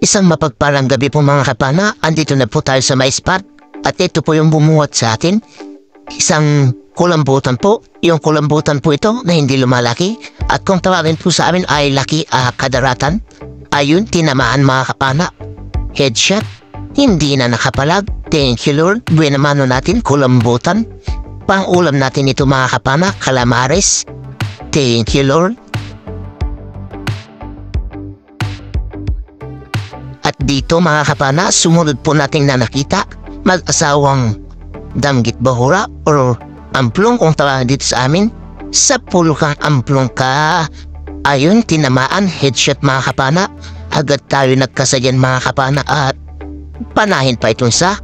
Isang mapagpalang gabi po mga kapana, andito na po tayo sa may spot. At ito po yung bumuhat sa atin. Isang kulambutan po. Yung kulambutan po ito na hindi lumalaki. At kung tawagin po sa amin ay laki kadaratan. Ayun, tinamaan mga kapana. Headshot. Hindi na nakapalag. Thank you Lord. Buenamano natin, kulambutan. Pang-ulam natin ito mga kapana, calamares. Thank you Lord. At dito mga kapana, sumunod po nating nakita mag-asawang Damgit Bahura or amplong kung tawagin dito sa amin. Sa pulo kang amplong ka. Ayun, tinamaan, headshot mga kapana. Agad tayo nagkasayan mga kapana at panahin pa itong sa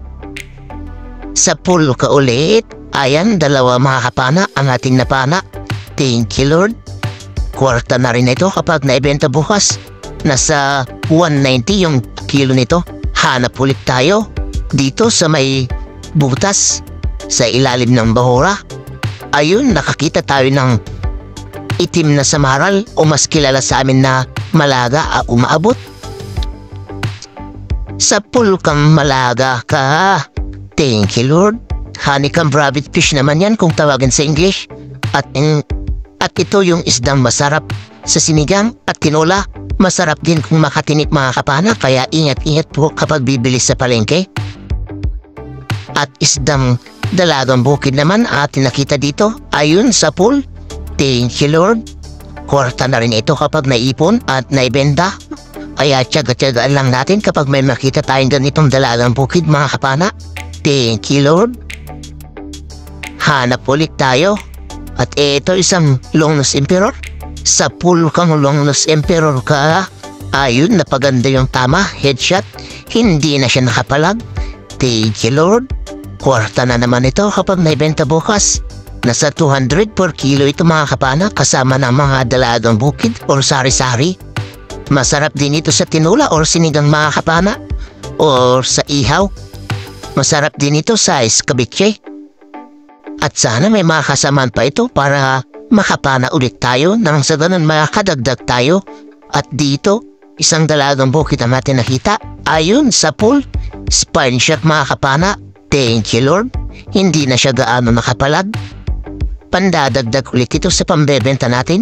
pulo ka ulit. Ayan, dalawa mga kapana ang ating napana. Thank you Lord. Kwarta na rin ito kapag naibenta bukas. Nasa 190 yung kilo nito. Hanap ulit tayo dito sa may butas sa ilalim ng bahura. Ayun, nakakita tayo ng itim na samaral o mas kilala sa amin na malaga umaabot. Sa pulkang malaga ka. Thank you Lord. Honeycomb rabbit fish naman yan kung tawagin sa English. At ito yung isdang masarap sa sinigang at tinola. Masarap din kung makatinik mga kapana, kaya ingat-ingat po kapag bibili sa palengke. At isdang dalagang bukid naman atin nakita dito. Ayun sa pool. Thank you Lord. Kwarta na rin ito kapag naipon at naibenta. Kaya tiyaga-tiyagaan lang natin kapag may makita tayong ganitong dalagang bukid mga kapana. Thank you Lord. Hanap ulit tayo. At ito isang Longnose Emperor. Sa pool kang Longnose Emperor ka. Ayun, napaganda yung tama. Headshot. Hindi na siya nakapalag. Thank you Lord. Kwarta na naman ito kapag naibenta bukas. Nasa 200 per kilo ito mga kapana kasama ng mga dalagang bukid or sari-sari. Masarap din ito sa tinula or sinigang mga kapana or sa ihaw. Masarap din ito sa escabeche. At sana may mga kasamaan pa ito para makapana ulit tayo nang sa ganun makakadagdag tayo. At dito, isang dalagang bukid ang natin nakita. Ayun, sa pool, spine shot mga kapana. Thank you Lord. Hindi na siya gaano nakapalag. Pandadagdag ulit ito sa pambebenta natin.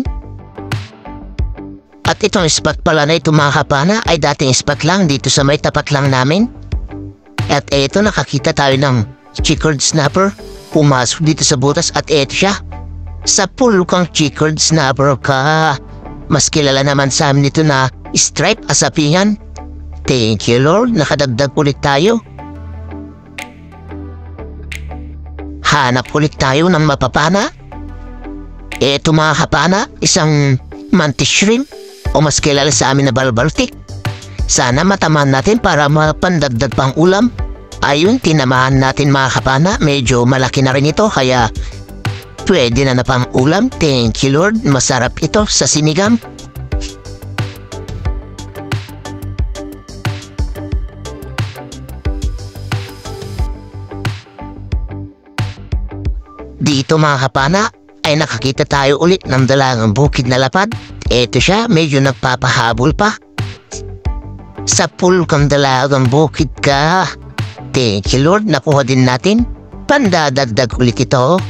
At itong spot pala na ito mga kapana ay dating spot lang dito sa may tapat lang namin. At eto nakakita tayo ng checkered snapper. Pumasok dito sa butas at eto siya. Sa pool kang checkered snapper ka. Mas kilala naman sa amin ito na stripe asapingan. Thank you Lord, nakadagdag ulit tayo. Hanap ulit tayo ng mapapana. Eto mga kapana, isang mantis shrimp o mas kilala sa amin na balbaltik. Sana matamaan natin para mapandagdag pang ulam. Ayun, tinamahan natin mga kapana. Medyo malaki na rin ito kaya pwede na pang ulam. Thank you Lord. Masarap ito sa sinigang. Dito mga kapana ay nakakita tayo ulit ng dalagang bukid na lapad. Ito siya, medyo nagpapahabol pa. Sa pool kang dalagang bukid ka. Thank you Lord, nakuha din natin. Pandadagdag ulit ito.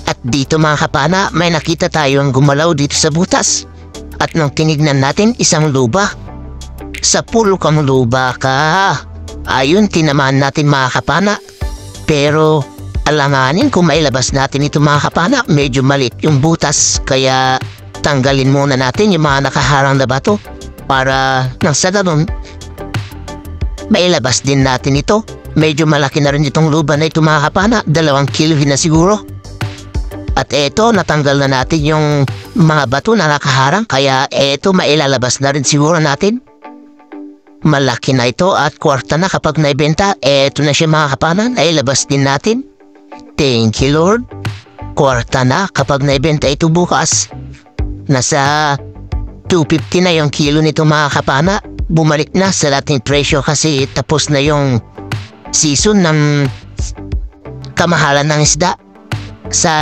At dito mga kapana, may nakita tayong gumalaw dito sa butas. At nung tinignan natin, isang luba. Sa pool kang luba ka. Ayun, tinamaan natin mga kapana. Pero alanganin kung mailabas natin ito mga kapana, medyo maliit yung butas. Kaya tanggalin muna natin yung mga nakaharang na bato para nang sa ganun mailabas din natin ito. Medyo malaki na rin itong luba na ito mga kapana. 2 kilo na siguro. At eto, natanggal na natin yung mga bato na nakaharang. Kaya eto, mailalabas na rin siguro natin. Malaki na ito at kwarta na kapag naibenta. Eto na siya mga kapana, nailabas din natin. Thank you Lord. Kwarta na kapag naibenta ito bukas. Nasa 250 na yung kilo nito mga kapana. Bumalik na sa dating presyo kasi tapos na yung season ng kamahalan ng isda. Sa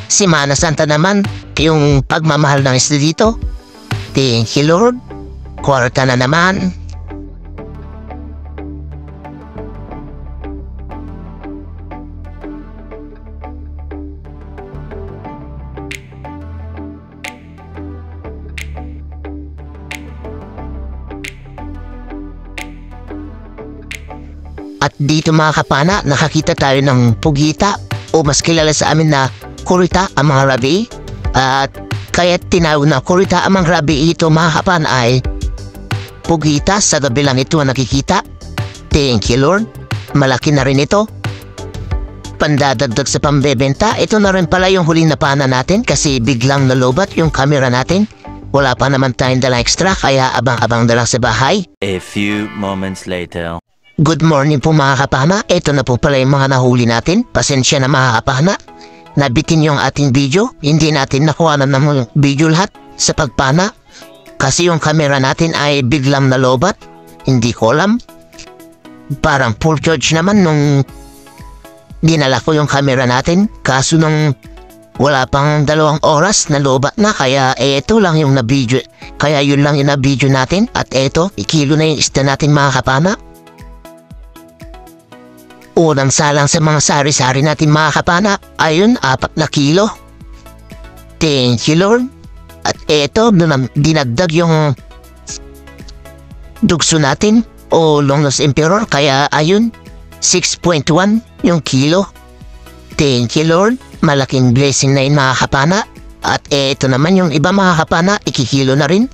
Semana Santa naman, yung pagmamahal ng isda dito. Thank you Lord. Kwarta na naman. At dito mga kapana, nakakita tayo ng pugita o mas kilala sa amin na kurita ang mga rabi. At kaya tinawag na kurita ang mga rabi ito mga kapana ay pugita sa gabi lang ito ang nakikita. Thank you Lord. Malaki na rin ito. Pandadagdag sa pambebenta. Ito na rin pala yung huling na pana natin kasi biglang nalobat yung camera natin. Wala pa naman tayong dala extra kaya abang-abang na lang sa bahay. A few moments later. Good morning po mga kapana. Ito na po pala yung mga nahuli natin. Pasensya na mga kapana. Nabitin yung ating video. Hindi natin nakuha na ng video lahat sa pagpana. Kasi yung camera natin ay biglang nalobat. Hindi ko alam. Parang full charge naman nung dinala ko yung camera natin. Kaso nung wala pang 2 oras nalobat na. Kaya ito lang yung na-video. Kaya yun lang yung na-video natin. At ito, ikilo na yung isda natin mga kapana. Unang salang sa mga sari-sari natin mga kapana, ayun 4 kilo. Thank you Lord. At eto, dinagdag yung dugso natin o Longnose Emperor, kaya ayun 6.1 yung kilo. Thank you Lord. Malaking blessing na yun mga kapana. At eto naman yung iba mga kapana, ikikilo na rin.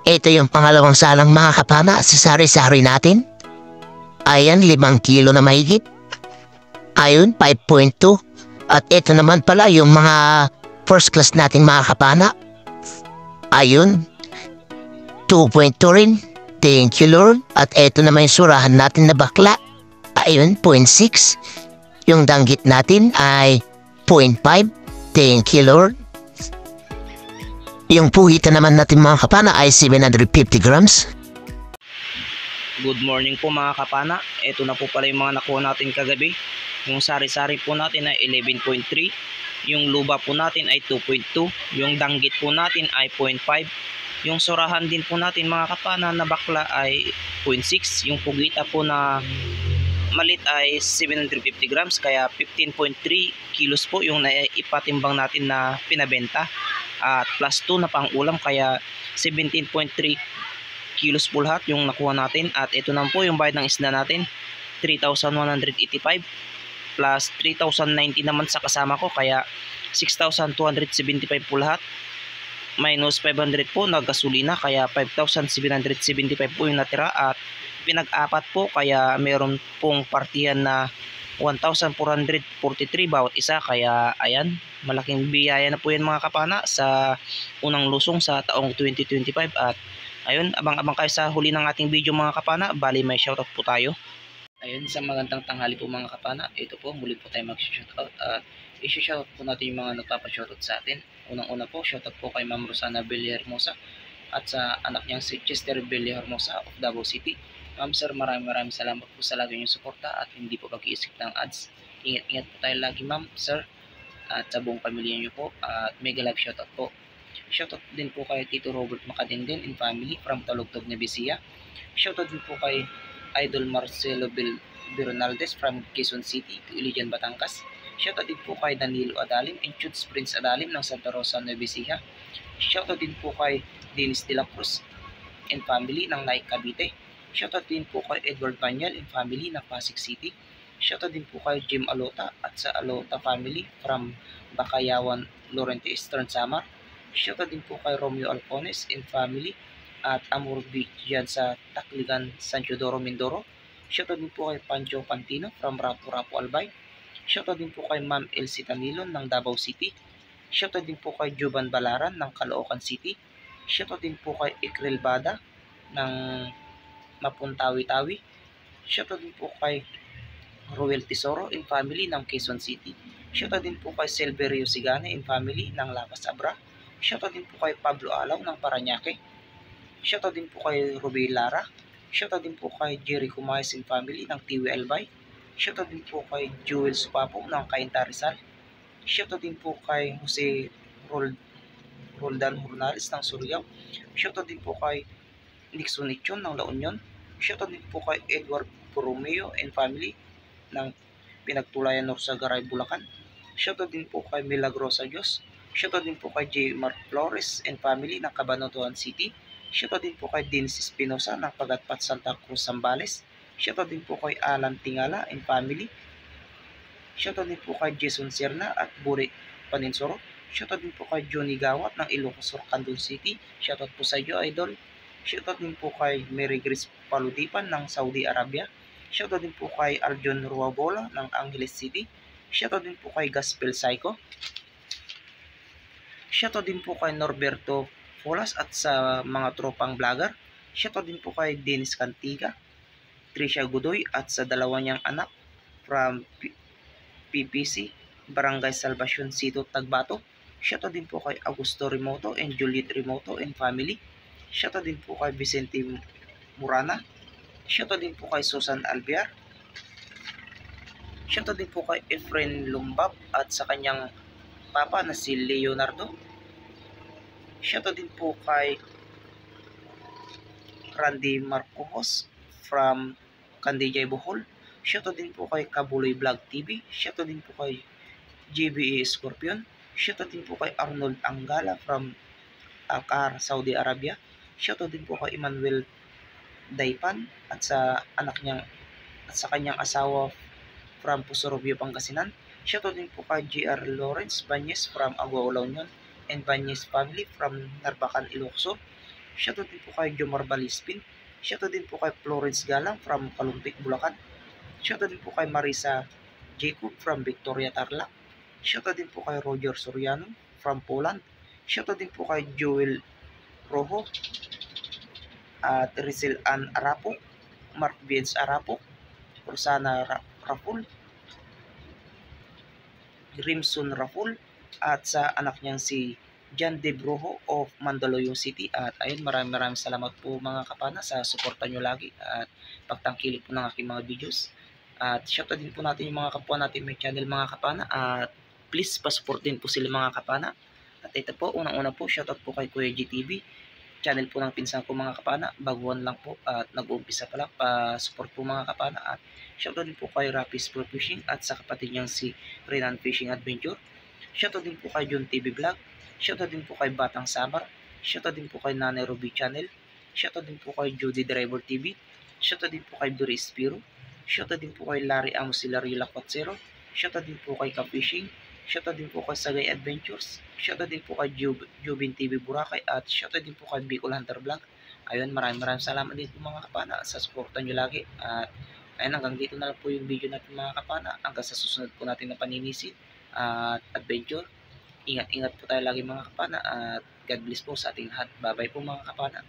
Ito yung pangalawang salang mga kapana sa sari-sari natin. Ayan, 5 kilo na mahigit. Ayun, 5.2. At ito naman pala yung mga first class natin mga kapana. Ayun, 2.2 rin. Thank you Lord. At ito naman yung surahan natin na bakla. Ayun, 0.6. Yung danggit natin ay 0.5. Thank you Lord. Yung puhitan naman natin mga kapana ay 750 grams. Good morning po mga kapana. Ito na po pala yung mga nakuha natin kagabi. Yung sari-sari po natin ay 11.3. Yung luba po natin ay 2.2. Yung danggit po natin ay 0.5. Yung surahan din po natin mga kapana na bakla ay 0.6. Yung pugita po na malit ay 750 grams. Kaya 15.3 kilos po yung ipatimbang natin na pinabenta. At plus 2 na pang ulam kaya 17.3 kilos po lahat yung nakuha natin. At ito na po yung bayad ng isda natin, 3,185 plus 3,090 naman sa kasama ko kaya 6,275 po lahat. Minus 500 po na gasolina kaya 5,775 po yung natira at pinag-apat po kaya meron pong partihan na 1,443 bawat isa kaya ayan, malaking biyaya na po yan mga kapana sa unang lusong sa taong 2025 at ayun, abang-abang kayo sa huli ng ating video mga kapana, bali may shoutout po tayo. Ayun, sa magandang tanghali po mga kapana, ito po muli po tayo mag-shoutout at i-shoutout po natin yung mga nagpapa-shoutout sa atin. Unang-una po, shoutout po kay Ma'am Rosana Villarhermosa at sa anak niyang si Chester Villarhermosa of Davao City. Ma'am sir, maraming salamat po sa lagi niyong suporta at hindi po pag-iisip ng ads. Ingat-ingat po tayo lagi ma'am sir at sa buong pamilya niyo po at mega live shoutout po. Shoutout din po kay Tito Robert Macadenden and family from Talugtog, Nevesia. Shoutout din po kay Idol Marcelo Bironaldes from Quezon City to Iligan, Batangas. Shoutout din po kay Danilo Adalim and Chuds Prince Adalim ng Santa Rosa, Nevesia. Shoutout din po kay Dennis De La Cruz and family ng Naik, Cavite. Shoutout din po kay Edward Banyal and family ng Pasig City. Shoutout din po kay Jim Alota at sa Alota family from Bakayawan, Lorente, Eastern Samar. Shoutout din po kay Romeo Alpones and family at Amor Beach dyan sa Tacligan, San Teodoro, Mindoro. Shoutout din po kay Pancho Pantino from Rapu-Rapu, Albay. Shoutout din po kay Ma'am Elsie Tamilon ng Davao City. Shoutout din po kay Juban Balaran ng Caloocan City. Shoutout din po kay Ikrel Bada ng Mapuntawi-Tawi. Shoutout din po kay Roel Tesoro and family ng Quezon City. Shoutout din po kay Silverio Sigane and family ng Lapas Abra. Shoutout din po kay Pablo Alaw ng Parañaque. Shoutout din po kay Ruby Lara. Shoutout din po kay Jerry Kumayas and family ng Tiwi Albay. Shoutout din po kay Joel Supapo ng Cainta Rizal. Shoutout din po kay Jose Roldan Hornales ng Surigao. Shoutout din po kay Nixon Ichon ng La Union. Shoutout din po kay Edward Borromeo and family ng Pinagtulayan Norsagaray, Bulacan. Shoutout din po kay Milagrosa Diyos. Shoutout din po kay J. Mark Flores and family ng Cabanatuan City. Shoutout din po kay Denis Espinosa ng Pagatpat Santa Cruz, Zambales. Shoutout din po kay Alan Tingala and family. Shoutout din po kay Jason Serna at Buri Paninsoro. Shoutout din po kay Johnny Gawat ng Ilocos Sur, Candon City. Shoutout po sa iyo, idol. Shoutout din po kay Mary Grace Paludipan ng Saudi Arabia. Shoutout din po kay Arjon Ruabola ng Angeles City. Shoutout din po kay Gospel Psycho. Shoutout din po kay Norberto Folas at sa mga tropang vlogger. Shoutout din po kay Dennis Cantiga, Tricia Godoy at sa dalawa niyang anak from PPC, Barangay Salvacion Cito, Tagbato. Shoutout din po kay Augusto Remoto and Juliet Remoto and family. Shoutout din po kay Vicente Murana. Shoutout din po kay Susan Albiar. Shoutout din po kay Efren Lumbab at sa kanyang papa na si Leonardo. Shoutout din po kay Randy Marcos from Candijay, Bohol. Shoutout din po kay Kabuloy Vlog TV. Shoutout din po kay GBE Scorpion. Shoutout din po kay Arnold Angala from Qatar, Saudi Arabia. Shoutout din po kay Emmanuel Daipan at sa anak niya at sa kanyang asawa from Pusorobio, Pangasinan. Shoutout din po kay GR Lawrence Banyes from Agua La Union and Banyes family from Narbacan, Ilocos. Shoutout din po kay Jomar Balispin. Shoutout din po kay Florence Galang from Kalumpik, Bulacan. Shoutout din po kay Marisa Jacob from Victoria, Tarlac. Shoutout din po kay Roger Soriano from Poland. Shoutout din po kay Joel Rojo at Rizal Ann Arapo, Mark Vince Arapo, Rosana Raful, Rimson Raful at sa anak niyang si John De Brujo of Mandaluyong City. At ayun, maraming salamat po mga kapana sa suporta nyo lagi at pagtangkilik po ng aking mga videos. At shoutout din po natin yung mga kapwa natin may channel mga kapana at please pasupport din po sila mga kapana. At ito po, unang-una po, shoutout po kay Kuya GTV, channel po ng pinsan ko mga kapana, baguhan lang po at nag-uumpisa pa lang, pa-support po mga kapana. At shoutout din po kay Rapis Pro Fishing at sa kapatid niyang si Renan Fishing Adventure. Shoutout din po kay John TV Vlog. Shoutout din po kay Batang Sabar. Shoutout din po kay Nanay Ruby Channel. Shoutout din po kay Judy Driver TV. Shoutout din po kay Doris Spiro. Shoutout din po kay Larry Amos Hilario Lacotsero. Shoutout din po kay Ka-Fishing. Shoutout din po kay Sagay Adventures. Shoutout din po kay Jubin TV Boracay. At shoutout din po kay Bicol Hunter Vlog. Ayun, maraming salamat din po mga kapana sa suporta nyo lagi. At ayun, hanggang dito na lang po yung video natin mga kapana. Hanggang sa susunod po natin na paninisid at adventure. Ingat-ingat po tayo lagi mga kapana. At God bless po sa ating lahat. Bye-bye po mga kapana.